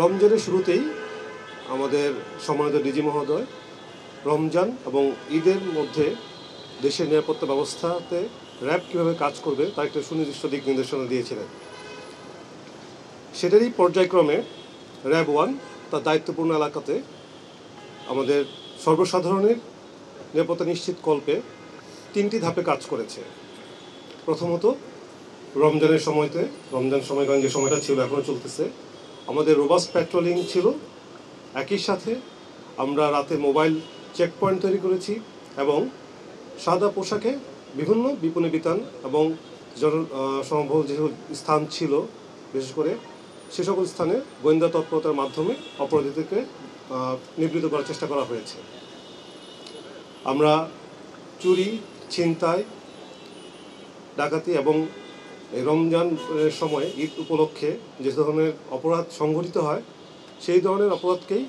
রমজানের শুরুতেই আমাদের সম্মানিত ডিজি মহোদয় রমজান এবং ঈদের মধ্যে দেশের নিরাপত্তা ব্যবস্থাতে র্যাব কীভাবে কাজ করবে তার একটা সুনির্দিষ্ট দিক নির্দেশনা দিয়েছিলেন। সেটারই পর্যায়ক্রমে র্যাব 1 তার দায়িত্বপূর্ণ এলাকাতে আমাদের সর্বসাধারণের নিরাপত্তা নিশ্চিতকল্পে 3টি ধাপে কাজ করেছে। প্রথমত, রমজানের সময়তে রমজান সময়কালীন যে সময়টা ছিল এখনও চলতেছে, আমাদের রোবাস্ট প্যাট্রোলিং ছিল। একই সাথে আমরা রাতে মোবাইল চেক পয়েন্ট তৈরি করেছি এবং সাদা পোশাকে বিভিন্ন বিপণী বিতান এবং জনসমবহুল যে স্থান ছিল বিশেষ করে সে সকল স্থানে গোয়েন্দা তৎপরতার মাধ্যমে অপরাধীদেরকে নিবৃত করার চেষ্টা করা হয়েছে। আমরা চুরি, ছিনতাই, ডাকাতি এবং রমজানের সময় ঈদ উপলক্ষে যে ধরনের অপরাধ সংঘটিত হয় সেই ধরনের অপরাধকেই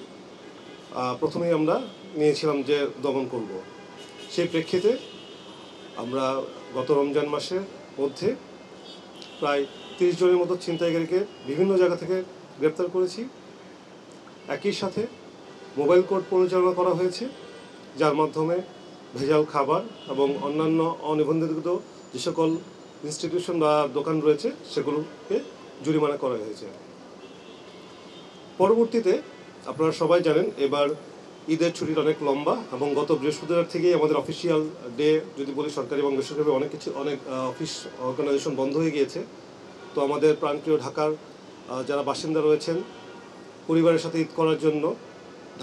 প্রথমেই আমরা নিয়েছিলাম যে দমন করব। সেই প্রেক্ষিতে আমরা গত রমজান মাসের মধ্যে প্রায় 30 জনের মতো ছিনতাইকারীকে বিভিন্ন জায়গা থেকে গ্রেপ্তার করেছি। একই সাথে মোবাইল কোর্ট পরিচালনা করা হয়েছে, যার মাধ্যমে ভেজাল খাবার এবং অন্যান্য অনিবন্ধিত যে সকল ইনস্টিটিউশন বা দোকান রয়েছে সেগুলোকে জরিমানা করা হয়েছে। পরবর্তীতে আপনারা সবাই জানেন এবার ঈদের ছুটির অনেক লম্বা এবং গত বৃহস্পতিবার থেকেই আমাদের অফিসিয়াল ডে যদি বলি সরকারি এবং বেসরকারি অনেক অফিস অর্গানাইজেশন বন্ধ হয়ে গিয়েছে। তো আমাদের প্রাণপ্রিয় ঢাকার যারা বাসিন্দা রয়েছেন পরিবারের সাথে ঈদ করার জন্য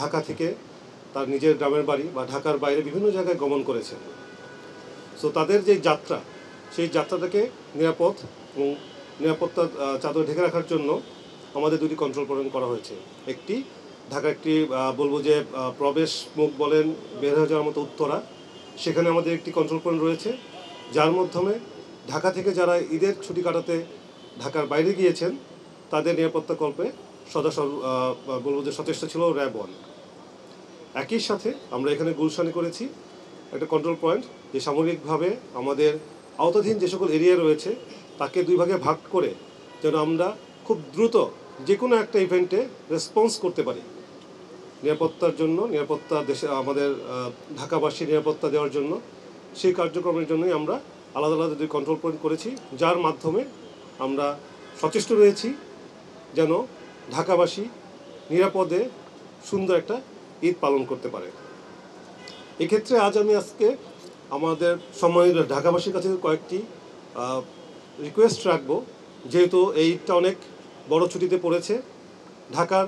ঢাকা থেকে তার নিজের গ্রামের বাড়ি বা ঢাকার বাইরে বিভিন্ন জায়গায় গমন করেছেন। সো তাদের যে যাত্রা সেই যাত্রাটাকে নিরাপদ এবং নিরাপত্তা চাদর ঢেকে রাখার জন্য আমাদের 2টি কন্ট্রোল পয়েন্ট করা হয়েছে। একটি ঢাকা একটি বলবো যে প্রবেশ মুখ বলেন বের হয়ে যাওয়ার মতো উত্তরা, সেখানে আমাদের একটি কন্ট্রোল পয়েন্ট রয়েছে, যার মাধ্যমে ঢাকা থেকে যারা ঈদের ছুটি কাটাতে ঢাকার বাইরে গিয়েছেন তাদের নিরাপত্তা কল্পে বলবো যে সচেষ্ট ছিল র্যাব 1। একই সাথে আমরা এখানে গুলশানে করেছি একটা কন্ট্রোল পয়েন্ট, যে সামগ্রিকভাবে আমাদের আওতাধীন যে সকল এরিয়া রয়েছে তাকে 2 ভাগে ভাগ করে যেন আমরা খুব দ্রুত যে কোনো একটা ইভেন্টে রেসপন্স করতে পারি। নিরাপত্তার জন্য, নিরাপত্তা দেশে আমাদের ঢাকাবাসীর নিরাপত্তা দেওয়ার জন্য সেই কার্যক্রমের জন্যই আমরা আলাদা আলাদা 2 কন্ট্রোল পয়েন্ট করেছি, যার মাধ্যমে আমরা সচেষ্ট রয়েছি যেন ঢাকাবাসী নিরাপদে সুন্দর একটা ঈদ পালন করতে পারে। এক্ষেত্রে আজকে আমাদের সম্মানিত ঢাকাবাসীর কাছে কয়েকটি রিকোয়েস্ট রাখবো। যেহেতু এই ঈদটা অনেক বড় ছুটিতে পড়েছে, ঢাকার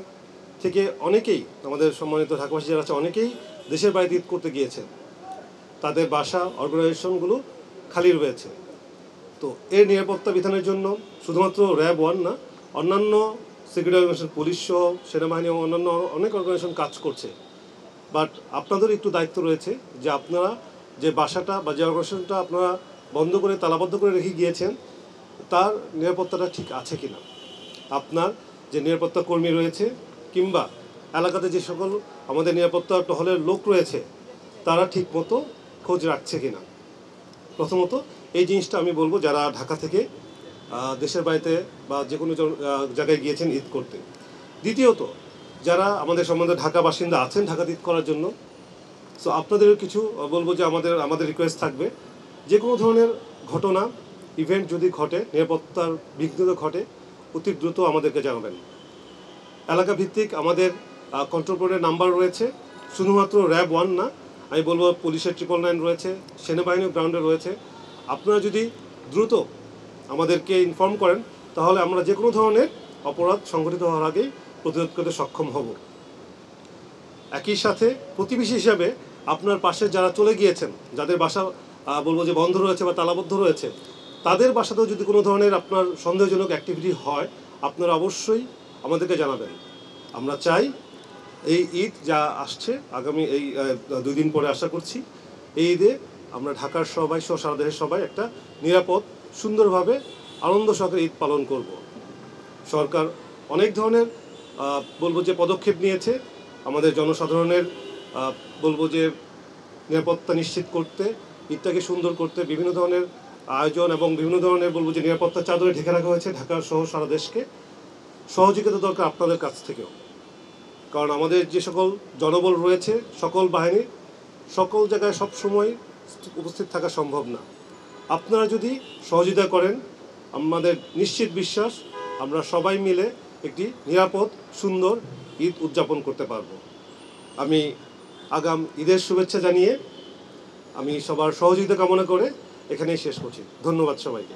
থেকে অনেকেই আমাদের সম্মানিত ঢাকাবাসী যারা আছে অনেকেই দেশের বাইরে ঈদ করতে গিয়েছেন, তাদের বাসা অর্গানাইজেশনগুলো খালি রয়েছে। তো এর নিরাপত্তা বিধানের জন্য শুধুমাত্র র্যাব 1 না, অন্যান্য সিকিউরিটি অর্গানাইজেশন, পুলিশ সহ সেনাবাহিনী এবং অন্যান্য অনেক অর্গানাইজেশন কাজ করছে। বাট আপনাদের একটু দায়িত্ব রয়েছে যে আপনারা যে বাসাটা বা যে অর্গানাইজেশনটা আপনারা বন্ধ করে তালাবদ্ধ করে রেখে গিয়েছেন তার নিরাপত্তাটা ঠিক আছে কিনা, আপনার যে নিরাপত্তা কর্মী রয়েছে কিংবা এলাকাতে যে সকল আমাদের নিরাপত্তা টহলের লোক রয়েছে তারা ঠিক মতো খোঁজ রাখছে কিনা। প্রথমত এই জিনিসটা আমি বলবো যারা ঢাকা থেকে দেশের বাড়িতে বা যে কোনো জায়গায় গিয়েছেন ঈদ করতে। দ্বিতীয়ত যারা আমাদের সম্বন্ধে ঢাকা বাসিন্দা আছেন ঢাকাতে ঈদ করার জন্য, সো আপনাদেরও কিছু বলবো যে আমাদের রিকোয়েস্ট থাকবে, যে কোনো ধরনের ঘটনা ইভেন্ট যদি ঘটে, নিরাপত্তার বিঘ্ন ঘটে, অতি দ্রুত আমাদেরকে জানাবেন। এলাকা ভিত্তিক আমাদের কন্ট্রোল পয়েন্টের নাম্বার রয়েছে, শুধুমাত্র র্যাব 1 না, আমি বলবো পুলিশের 999 রয়েছে, সেনাবাহিনীর গ্রাউন্ডে রয়েছে। আপনারা যদি দ্রুত আমাদেরকে ইনফর্ম করেন তাহলে আমরা যে কোনো ধরনের অপরাধ সংঘটিত হওয়ার আগেই প্রতিরোধ করতে সক্ষম হব। একই সাথে প্রতিবেশী হিসাবে আপনার পাশে যারা চলে গিয়েছেন, যাদের বাসা বলবো যে বন্ধ রয়েছে বা তালাবদ্ধ রয়েছে, তাদের বাসাতেও যদি কোনো ধরনের আপনার সন্দেহজনক অ্যাক্টিভিটি হয় আপনারা অবশ্যই আমাদেরকে জানাবেন। আমরা চাই এই ঈদ যা আসছে আগামী এই 2 দিন পরে আশা করছি এই ঈদে আমরা ঢাকার সবাই সহ সারা দেশের সবাই একটা নিরাপদ সুন্দরভাবে আনন্দ সহকারে ঈদ পালন করব। সরকার অনেক ধরনের বলবো যে পদক্ষেপ নিয়েছে আমাদের জনসাধারণের বলবো যে নিরাপত্তা নিশ্চিত করতে, ঈদটাকে সুন্দর করতে বিভিন্ন ধরনের আয়োজন এবং বিভিন্ন ধরনের বলবো যে নিরাপত্তার চাদরে ঢেকে রাখা হয়েছে ঢাকা সহ সারা দেশকে। সহযোগিতা দরকার আপনাদের কাছ থেকেও, কারণ আমাদের যে সকল জনবল রয়েছে সকল বাহিনী সকল জায়গায় সব সময় উপস্থিত থাকা সম্ভব না। আপনারা যদি সহযোগিতা করেন আমাদের নিশ্চিত বিশ্বাস আমরা সবাই মিলে একটি নিরাপদ সুন্দর ঈদ উদযাপন করতে পারব। আমি আগাম ঈদের শুভেচ্ছা জানিয়ে আমি সবার সহযোগিতা কামনা করে এখানেই শেষ করছি। ধন্যবাদ সবাইকে।